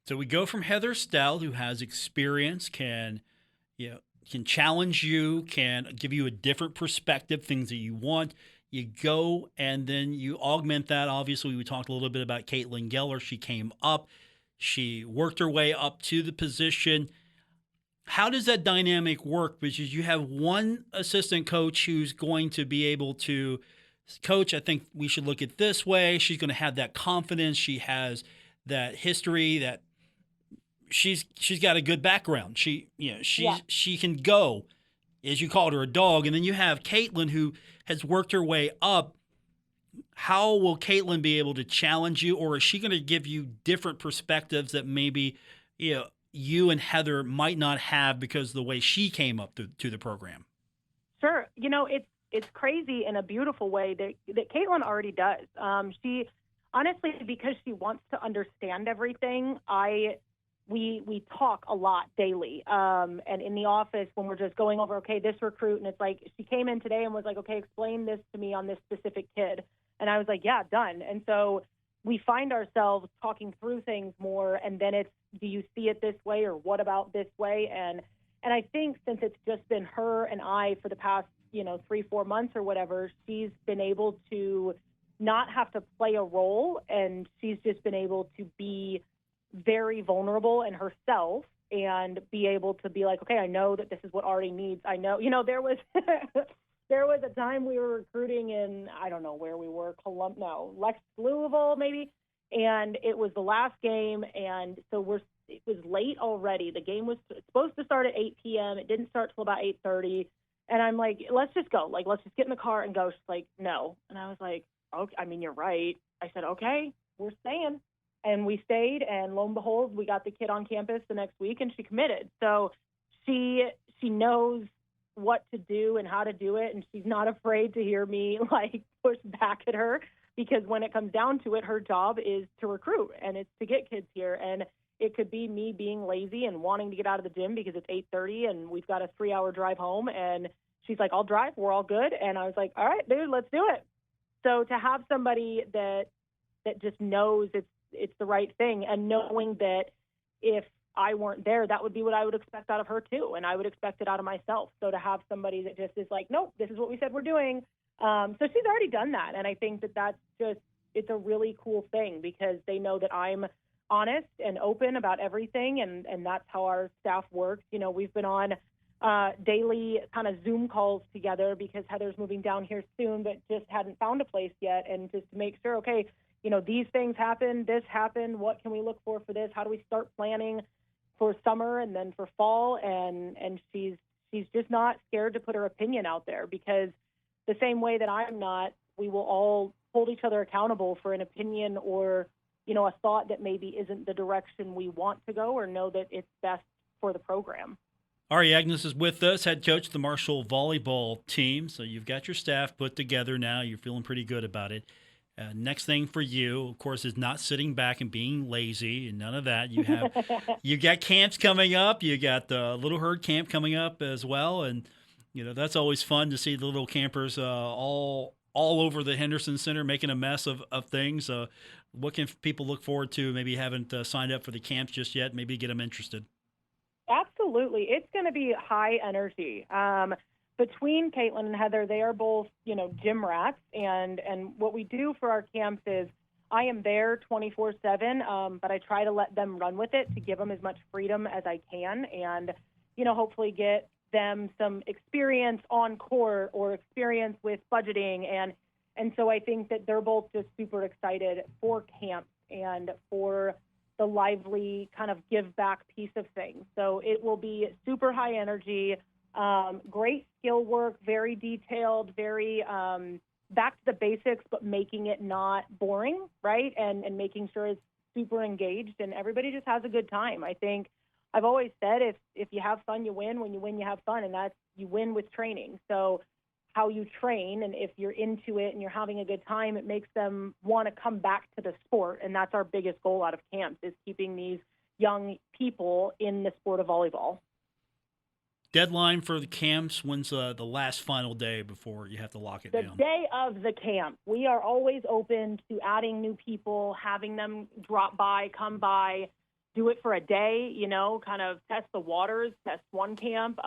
So we go from Heather Stout, who has experience, can challenge you, can give you a different perspective, things that you want. You go and then you augment that. Obviously, we talked a little bit about Caitlin Geller. She came up. She worked her way up to the position. How does that dynamic work? Because you have one assistant coach who's going to be able to, coach, I think we should look at this way. She's going to have that confidence. She has that history, that she's got a good background. She can go, as you called her, a dog. And then you have Caitlin, who has worked her way up. How will Caitlin be able to challenge you, or is she going to give you different perspectives that maybe you and Heather might not have because of the way she came up to the program? Sure. It's crazy in a beautiful way that Caitlin already does. She honestly, because she wants to understand everything, we talk a lot daily. And in the office, when we're just going over, okay, this recruit, and it's like, she came in today and was like, okay, explain this to me on this specific kid. And I was like, yeah, done. And so we find ourselves talking through things more, and then it's, do you see it this way, or what about this way? And I think since it's just been her and I for the past, 3-4 months or whatever, she's been able to not have to play a role, and she's just been able to be very vulnerable in herself and be able to be like, okay, I know that this is what Artie needs. I know, there was there was a time we were recruiting in, I don't know where we were, Louisville maybe, and it was the last game, and so it was late already. The game was supposed to start at 8 p.m. It didn't start till about 8:30, and I'm like, let's just go. Like, let's just get in the car and go. She's like, no. And I was like, okay, I mean, you're right. I said, okay, we're staying. And we stayed, and lo and behold, we got the kid on campus the next week, and she committed. So she knows what to do and how to do it, and she's not afraid to hear me push back at her, because when it comes down to it, her job is to recruit, and it's to get kids here. And it could be me being lazy and wanting to get out of the gym because it's 8:30 and we've got a 3-hour drive home, and she's like, I'll drive, we're all good. And I was like, all right, dude, let's do it. So to have somebody that just knows it's the right thing, and knowing that if I weren't there, that would be what I would expect out of her too, and I would expect it out of myself. So to have somebody that just is like, nope, this is what we said we're doing. So she's already done that, and I think that's just, it's a really cool thing, because they know that I'm honest and open about everything, and that's how our staff works. We've been on daily kind of Zoom calls together, because Heather's moving down here soon, but just hadn't found a place yet, and just to make sure, okay, these things happen, this happened, what can we look for this? How do we start planning for summer and then for fall? And she's just not scared to put her opinion out there, because the same way that I'm not, we will all hold each other accountable for an opinion or, a thought that maybe isn't the direction we want to go, or know that it's best for the program. Ari Aganus is with us, head coach of the Marshall volleyball team. So you've got your staff put together now. You're feeling pretty good about it. Next thing for you, of course, is not sitting back and being lazy, and none of that. You got camps coming up. You got the Little Herd camp coming up as well, and that's always fun to see the little campers all all over the Henderson Center, making a mess of things. What can people look forward to? Maybe haven't signed up for the camps just yet. Maybe get them interested. Absolutely. It's going to be high energy. Between Caitlin and Heather, they are both, gym rats. And what we do for our camps is I am there 24/7, but I try to let them run with it to give them as much freedom as I can and, hopefully get them some experience on court or experience with budgeting. And so I think that they're both just super excited for camp and for the lively kind of give back piece of things. So it will be super high energy, great skill work, very detailed, very back to the basics, but making it not boring, right? And making sure it's super engaged and everybody just has a good time. I think I've always said if you have fun, you win. When you win, you have fun, and that's you win with training. So how you train, and if you're into it and you're having a good time, it makes them want to come back to the sport. And that's our biggest goal out of camps is keeping these young people in the sport of volleyball. Deadline for the camps, when's the last final day before you have to lock it down? The day of the camp. We are always open to adding new people, having them drop by, come by, do it for a day, kind of test the waters, test one camp.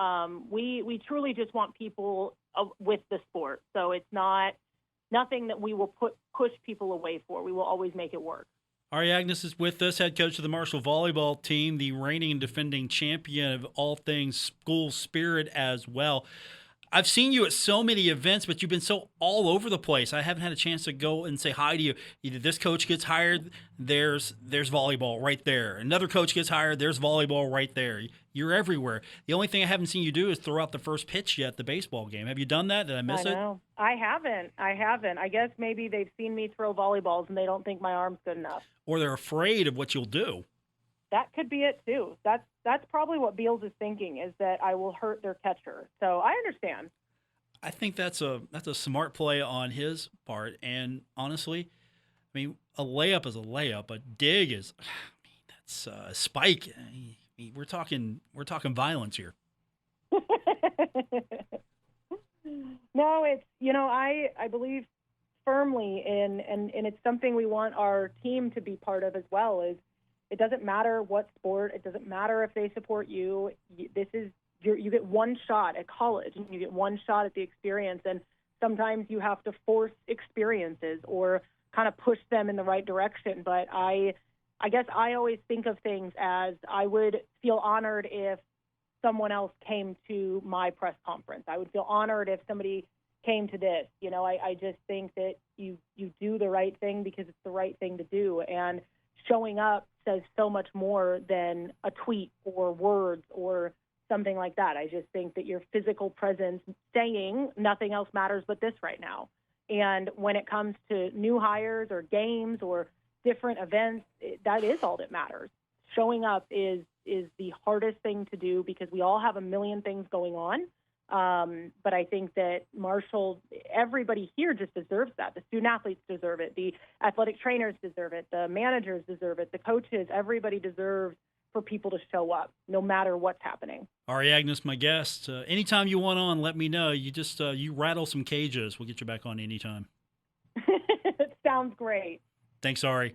We truly just want people with the sport. So it's nothing that we will push people away for. We will always make it work. Ari Aganus is with us, head coach of the Marshall volleyball team, the reigning and defending champion of all things school spirit as well. I've seen you at so many events, but you've been so all over the place. I haven't had a chance to go and say hi to you. Either this coach gets hired, there's volleyball right there. Another coach gets hired, there's volleyball right there. You're everywhere. The only thing I haven't seen you do is throw out the first pitch yet, the baseball game. Have you done that? Did I miss it? I know. I haven't. I guess maybe they've seen me throw volleyballs and they don't think my arm's good enough. Or they're afraid of what you'll do. That could be it too. That's probably what Beals is thinking, is that I will hurt their catcher. So I understand. I think that's a smart play on his part. And honestly, a layup is a layup. A dig is, that's a spike. We're talking violence here. No, it's I believe firmly in, and it's something we want our team to be part of as well. Is it doesn't matter what sport, it doesn't matter if they support you. You get one shot at college, and you get one shot at the experience. And sometimes you have to force experiences or kind of push them in the right direction. But I guess I always think of things as I would feel honored if someone else came to my press conference. I would feel honored if somebody came to this. I just think that you do the right thing because it's the right thing to do. And showing up says so much more than a tweet or words or something like that. I just think that your physical presence saying nothing else matters but this right now. And when it comes to new hires or games or different events, that is all that matters. Showing up is the hardest thing to do because we all have a million things going on. But I think that Marshall, everybody here just deserves that. The student athletes deserve it. The athletic trainers deserve it. The managers deserve it. The coaches, everybody deserves for people to show up no matter what's happening. Ari Aganus, my guest. Anytime you want on, let me know. You just you rattle some cages. We'll get you back on anytime. Sounds great. Thanks, Ari.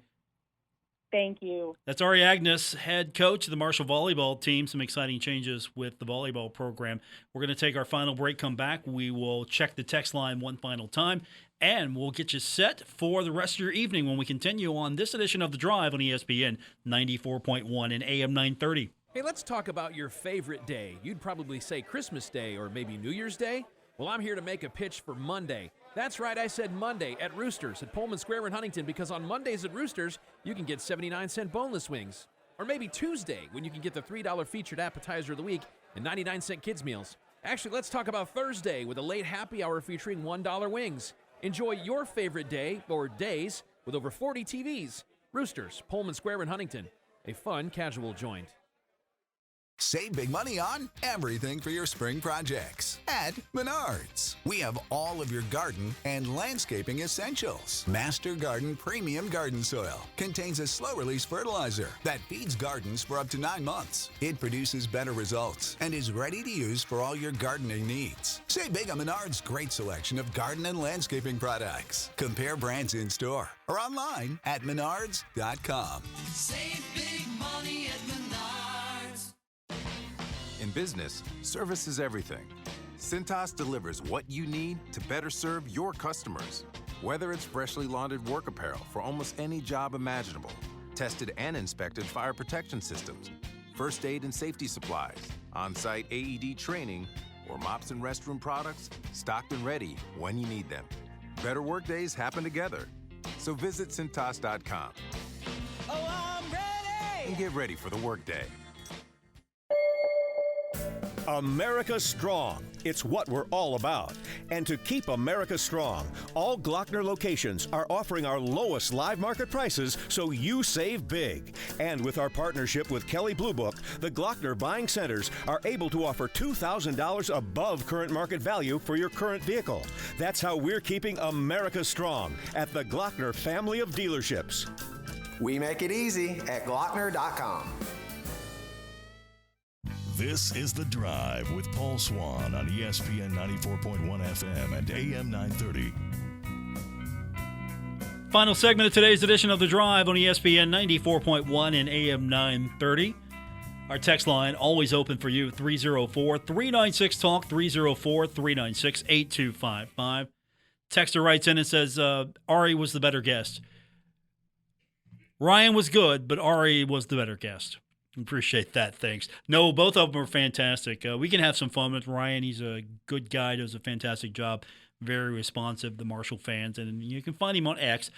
Thank you. That's Ari Aganus, head coach of the Marshall volleyball team. Some exciting changes with the volleyball program. We're going to take our final break, come back. We will check the text line one final time, and we'll get you set for the rest of your evening when we continue on this edition of The Drive on ESPN 94.1 and AM 930. Hey, let's talk about your favorite day. You'd probably say Christmas Day or maybe New Year's Day. Well, I'm here to make a pitch for Monday. That's right, I said Monday at Roosters at Pullman Square in Huntington, because on Mondays at Roosters, you can get 79-cent boneless wings. Or maybe Tuesday, when you can get the $3 featured appetizer of the week and 99-cent kids meals. Actually, let's talk about Thursday with a late happy hour featuring $1 wings. Enjoy your favorite day or days with over 40 TVs. Roosters, Pullman Square in Huntington, a fun, casual joint. Save big money on everything for your spring projects at Menards. We have all of your garden and landscaping essentials. Master Garden Premium Garden Soil contains a slow-release fertilizer that feeds gardens for up to 9 months. It produces better results and is ready to use for all your gardening needs. Save big on Menards' great selection of garden and landscaping products. Compare brands in-store or online at menards.com. Save big money at Menards. In business, service is everything. Cintas delivers what you need to better serve your customers. Whether it's freshly laundered work apparel for almost any job imaginable, tested and inspected fire protection systems, first aid and safety supplies, on-site AED training, or mops and restroom products, stocked and ready when you need them. Better work days happen together. So visit Cintas.com. Oh, I'm ready! And get ready for the workday. America Strong. It's what we're all about. And to keep America strong, all Glockner locations are offering our lowest live market prices so you save big. And with our partnership with Kelley Blue Book, the Glockner buying centers are able to offer $2,000 above current market value for your current vehicle. That's how we're keeping America strong at the Glockner family of dealerships. We make it easy at Glockner.com. This is The Drive with Paul Swann on ESPN 94.1 FM and AM 930. Final segment of today's edition of The Drive on ESPN 94.1 and AM 930. Our text line always open for you, 304-396-TALK, 304-396-8255. Texter writes in and says, Ari was the better guest. Ryan was good, but Ari was the better guest. Appreciate that. Thanks. No, both of them are fantastic. We can have some fun with Ryan. He's a good guy. Does a fantastic job. Very responsive to Marshall fans. And you can find him on X.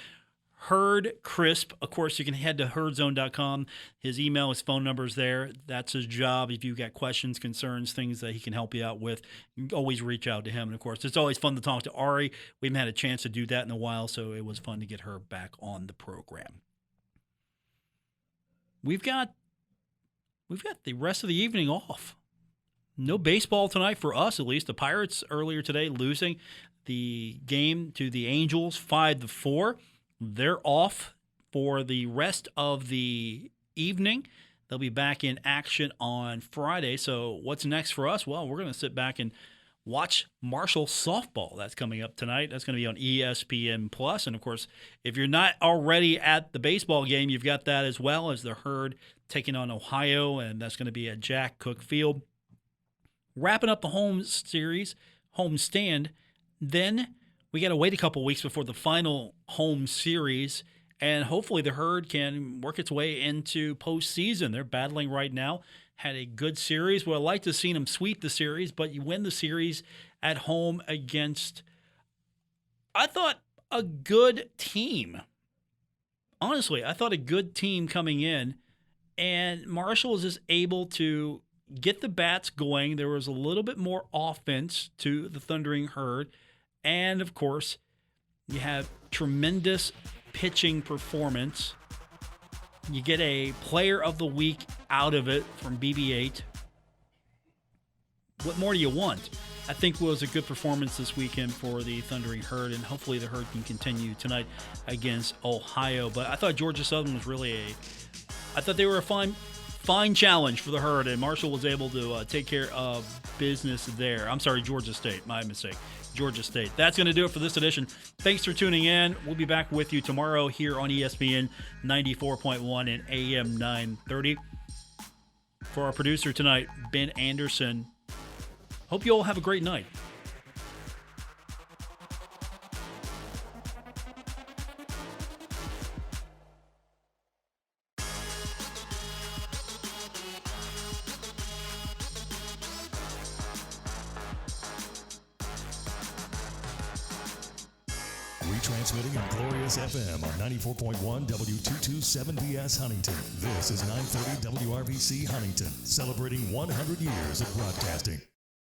Herd Crisp. Of course, you can head to herdzone.com. His email, his phone number is there. That's his job. If you've got questions, concerns, things that he can help you out with, you can always reach out to him. And, of course, it's always fun to talk to Ari. We haven't had a chance to do that in a while, so it was fun to get her back on the program. We've got the rest of the evening off. No baseball tonight for us, at least. The Pirates earlier today losing the game to the Angels 5-4. They're off for the rest of the evening. They'll be back in action on Friday. So what's next for us? Well, we're going to sit back and watch Marshall softball. That's coming up tonight. That's going to be on ESPN+. And, of course, if you're not already at the baseball game, you've got that as well as the Herd taking on Ohio, and that's going to be at Jack Cook Field. Wrapping up the home series, home stand. Then we got to wait a couple weeks before the final home series, and hopefully the Herd can work its way into postseason. They're battling right now. Had a good series. Well, I'd like to have seen them sweep the series, but you win the series at home against, I thought, a good team. Honestly, I thought a good team coming in, and Marshall is just able to get the bats going. There was a little bit more offense to the Thundering Herd, and, of course, you have tremendous pitching performance. You get a Player of the Week out of it from BB-8. What more do you want? I think it was a good performance this weekend for the Thundering Herd, and hopefully the Herd can continue tonight against Ohio. But I thought Georgia Southern was really I thought they were a fine challenge for the Herd, and Marshall was able to take care of business there. I'm sorry, Georgia State. My mistake. Georgia State. That's going to do it for this edition. Thanks for tuning in. We'll be back with you tomorrow here on ESPN 94.1 and AM 930. For our producer tonight, Ben Anderson, hope you all have a great night. Retransmitting on Glorious FM on 94.1 W227BS Huntington. This is 930 WRVC Huntington, celebrating 100 years of broadcasting.